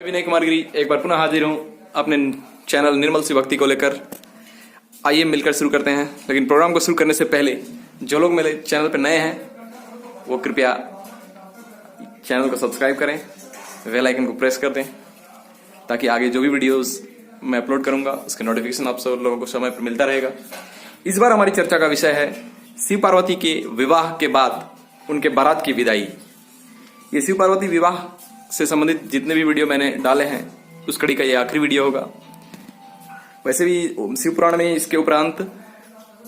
विनय कुमार गिरी एक बार पुनः हाजिर हूँ अपने चैनल निर्मल सी भक्ति को लेकर। आइए मिलकर शुरू करते हैं। लेकिन प्रोग्राम को शुरू करने से पहले जो लोग मेरे चैनल पर नए हैं वो कृपया चैनल को सब्सक्राइब करें, बेल आइकन को प्रेस कर दें ताकि आगे जो भी वीडियोस मैं अपलोड करूंगा उसके नोटिफिकेशन आप सब लोगों को समय पर मिलता रहेगा। इस बार हमारी चर्चा का विषय है शिव पार्वती के विवाह के बाद उनके बारात की विदाई। ये शिव पार्वती विवाह से संबंधित जितने भी वीडियो मैंने डाले हैं उस कड़ी का ये आखिरी वीडियो होगा। वैसे भी शिव पुराण में इसके उपरांत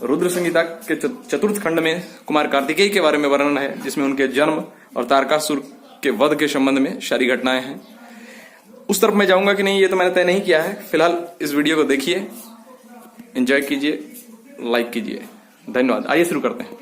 रुद्र संहिता के चतुर्थ खंड में कुमार कार्तिकेय के बारे में वर्णन है, जिसमें उनके जन्म और तारकासुर के वध के संबंध में सारी घटनाएं हैं। उस तरफ मैं जाऊंगा कि नहीं ये तो मैंने तय नहीं किया है। फिलहाल इस वीडियो को देखिए, एंजॉय कीजिए, लाइक कीजिए। धन्यवाद। आइए शुरू करते हैं।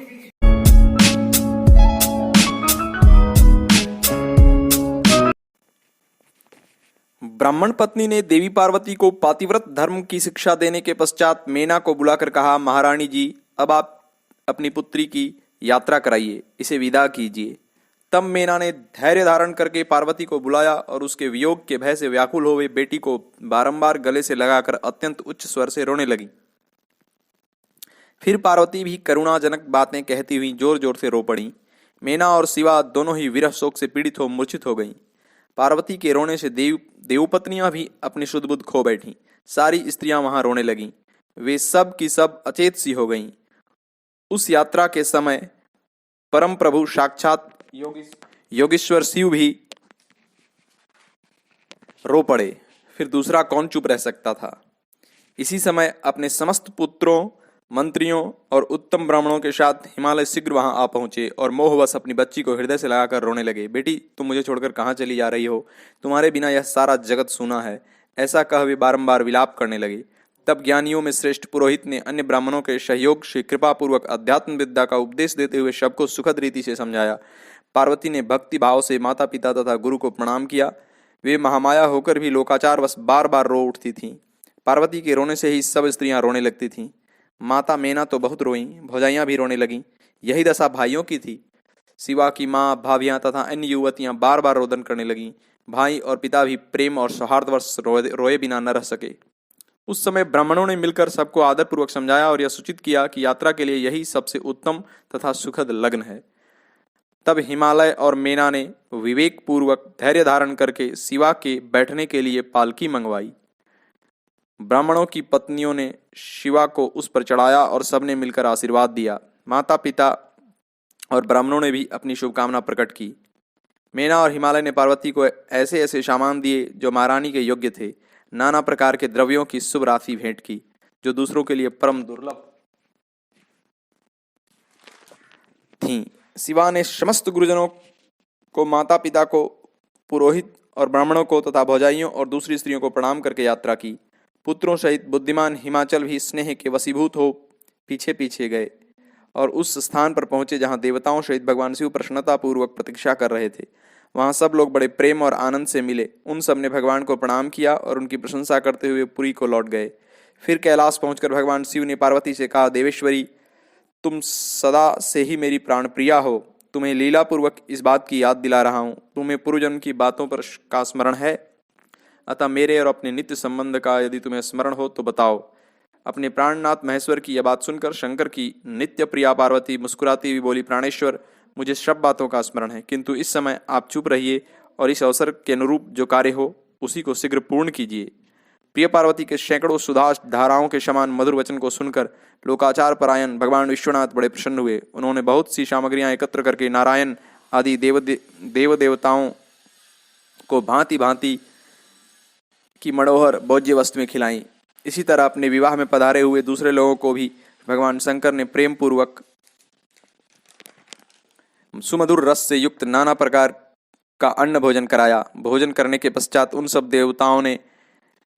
ब्राह्मण पत्नी ने देवी पार्वती को पातिव्रत धर्म की शिक्षा देने के पश्चात मेना को बुलाकर कहा, महारानी जी, अब आप अपनी पुत्री की यात्रा कराइए, इसे विदा कीजिए। तब मेना ने धैर्य धारण करके पार्वती को बुलाया और उसके वियोग के भय से व्याकुल हुए बेटी को बारंबार गले से लगाकर अत्यंत उच्च स्वर से रोने लगी। फिर पार्वती भी करुणाजनक बातें कहती हुई जोर जोर से रो पड़ी। मेना और शिवा दोनों ही विरह शोक से पीड़ित हो मूर्छित हो गईं। पार्वती के रोने से देवपत्नियां भी अपनी शुद्ध बुद्ध खो बैठीं। सारी स्त्रियां वहां रोने लगीं। वे सब की सब अचेत सी हो गईं। उस यात्रा के समय परम प्रभु साक्षात योगेश्वर शिव भी रो पड़े। फिर दूसरा कौन चुप रह सकता था। इसी समय अपने समस्त पुत्रों, मंत्रियों और उत्तम ब्राह्मणों के साथ हिमालय शीघ्र वहां आ पहुंचे और मोहवश अपनी बच्ची को हृदय से लगाकर रोने लगे। बेटी, तुम मुझे छोड़कर कहाँ चली जा रही हो? तुम्हारे बिना यह सारा जगत सूना है। ऐसा कह वे बारंबार विलाप करने लगे। तब ज्ञानियों में श्रेष्ठ पुरोहित ने अन्य ब्राह्मणों के सहयोग से कृपापूर्वक अध्यात्म विद्या का उपदेश देते हुए सबको सुखद रीति से समझाया। पार्वती ने भक्ति भाव से माता पिता तथा गुरु को प्रणाम किया। वे महामाया होकर भी लोकाचारवश बार बार रो उठती थीं। पार्वती के रोने से ही सब स्त्रियां रोने लगती थीं। माता मेना तो बहुत रोईं, भौजाइयां भी रोने लगीं। यही दशा भाइयों की थी। शिवा की माँ, भाभियां तथा अन्य युवतियां बार बार रोदन करने लगीं। भाई और पिता भी प्रेम और सौहार्दवश रोए बिना न रह सके। उस समय ब्राह्मणों ने मिलकर सबको आदरपूर्वक समझाया और यह सूचित किया कि यात्रा के लिए यही सबसे उत्तम तथा सुखद लग्न है। तब हिमालय और मेना ने विवेक पूर्वक धैर्य धारण करके शिवा के बैठने के लिए पालकी मंगवाई। ब्राह्मणों की पत्नियों ने शिवा को उस पर चढ़ाया और सबने मिलकर आशीर्वाद दिया। माता पिता और ब्राह्मणों ने भी अपनी शुभकामना प्रकट की। मेना और हिमालय ने पार्वती को ऐसे ऐसे सामान दिए जो महारानी के योग्य थे। नाना प्रकार के द्रव्यों की शुभ राशि भेंट की जो दूसरों के लिए परम दुर्लभ थीं। शिवा ने समस्त गुरुजनों को, माता पिता को, पुरोहित और ब्राह्मणों को तथा भौजाइयों और दूसरी स्त्रियों को प्रणाम करके यात्रा की। पुत्रों सहित बुद्धिमान हिमाचल भी स्नेह के वशीभूत हो पीछे पीछे गए और उस स्थान पर पहुंचे जहां देवताओं सहित भगवान शिव प्रसन्नतापूर्वक प्रतीक्षा कर रहे थे। वहां सब लोग बड़े प्रेम और आनंद से मिले। उन सब ने भगवान को प्रणाम किया और उनकी प्रशंसा करते हुए पुरी को लौट गए। फिर कैलाश पहुंचकर भगवान शिव ने पार्वती से कहा, देवेश्वरी, तुम सदा से ही मेरी प्राण प्रिया हो। तुम्हें लीलापूर्वक इस बात की याद दिला रहा हूँ। तुम्हें पूर्वजन्म की बातों पर का स्मरण है? अतः मेरे और अपने नित्य संबंध का यदि तुम्हें स्मरण हो तो बताओ। अपने प्राणनाथ महेश्वर की यह बात सुनकर शंकर की नित्य प्रिया पार्वती मुस्कुराती हुई बोली, प्राणेश्वर, मुझे सब बातों का स्मरण है, किंतु इस समय आप चुप रहिए और इस अवसर के अनुरूप जो कार्य हो उसी को शीघ्र पूर्ण कीजिए। प्रिय पार्वती के सैकड़ों सुधा धाराओं के समान मधुर वचन को सुनकर लोकाचार परायण भगवान विश्वनाथ बड़े प्रसन्न हुए। उन्होंने बहुत सी सामग्रियां एकत्र करके नारायण आदि देव देवताओं को भांति भांति की मनोहर भोज्य वस्तु में खिलाई। इसी तरह अपने विवाह में पधारे हुए दूसरे लोगों को भी भगवान शंकर ने प्रेम पूर्वक सुमधुर रस से युक्त नाना प्रकार का अन्न भोजन कराया। भोजन करने के पश्चात उन सब देवताओं ने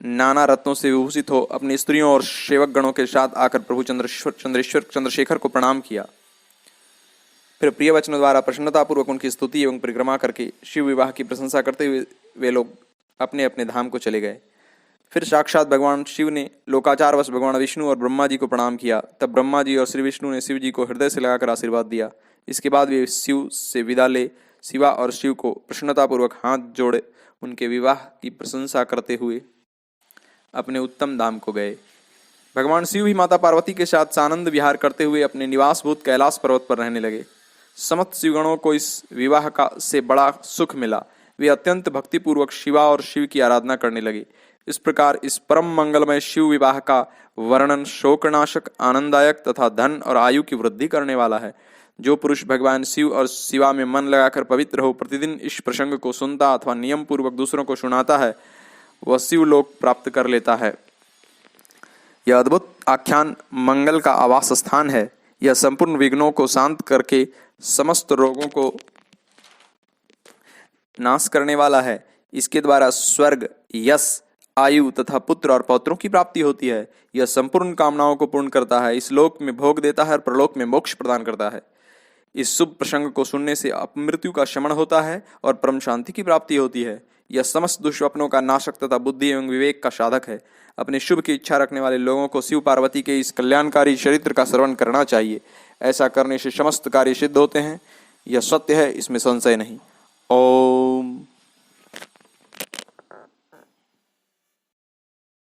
नाना रत्नों से विभूषित हो अपनी स्त्रियों और सेवक गणों के साथ आकर प्रभु चंद्रशेखर को प्रणाम किया। फिर प्रिय वचनों द्वारा प्रसन्नतापूर्वक उनकी स्तुति एवं परिक्रमा करके शिव विवाह की प्रशंसा करते हुए वे लोग अपने अपने धाम को चले गए। फिर साक्षात भगवान शिव ने लोकाचारवश भगवान विष्णु और ब्रह्मा जी को प्रणाम किया। तब ब्रह्मा जी और श्री विष्णु ने शिव जी को हृदय से लगाकर आशीर्वाद दिया। इसके बाद वे शिव से विदा ले शिवा और शिव को प्रसन्नतापूर्वक हाथ जोड़े उनके विवाह की प्रशंसा करते हुए अपने उत्तम धाम को गए। भगवान शिव भी माता पार्वती के साथ सानंद विहार करते हुए अपने निवासभूत कैलाश पर्वत पर रहने लगे। समस्त शिवगणों को इस विवाह का से बड़ा सुख मिला। वे अत्यंत भक्तिपूर्वक शिवा और शिव की आराधना करने लगे। इस प्रकार इस परम मंगलमय शिव विवाह का वर्णन शोकनाशक, आनंददायक तथा धन और आयु की वृद्धि करने वाला है। जो पुरुष भगवान शिव और शिवा में मन लगाकर पवित्र हो प्रतिदिन इस प्रसंग को सुनता अथवा नियम पूर्वक दूसरों को सुनाता है, वह शिवलोक प्राप्त कर लेता है। यह अद्भुत आख्यान मंगल का आवास स्थान है। यह संपूर्ण विघ्नों को शांत करके समस्त रोगों को नाश करने वाला है। इसके द्वारा स्वर्ग, यश, आयु तथा पुत्र और पौत्रों की प्राप्ति होती है। यह संपूर्ण कामनाओं को पूर्ण करता है, इस लोक में भोग देता है और परलोक में मोक्ष प्रदान करता है। इस शुभ प्रसंग को सुनने से अपमृत्यु का शमन होता है और परम शांति की प्राप्ति होती है। यह समस्त दुष्स्वप्नों का नाशक तथा बुद्धि एवं विवेक का साधक है। अपने शुभ की इच्छा रखने वाले लोगों को शिव पार्वती के इस कल्याणकारी चरित्र का श्रवण करना चाहिए। ऐसा करने से समस्त कार्य सिद्ध होते हैं। यह सत्य है, इसमें संशय नहीं। ओम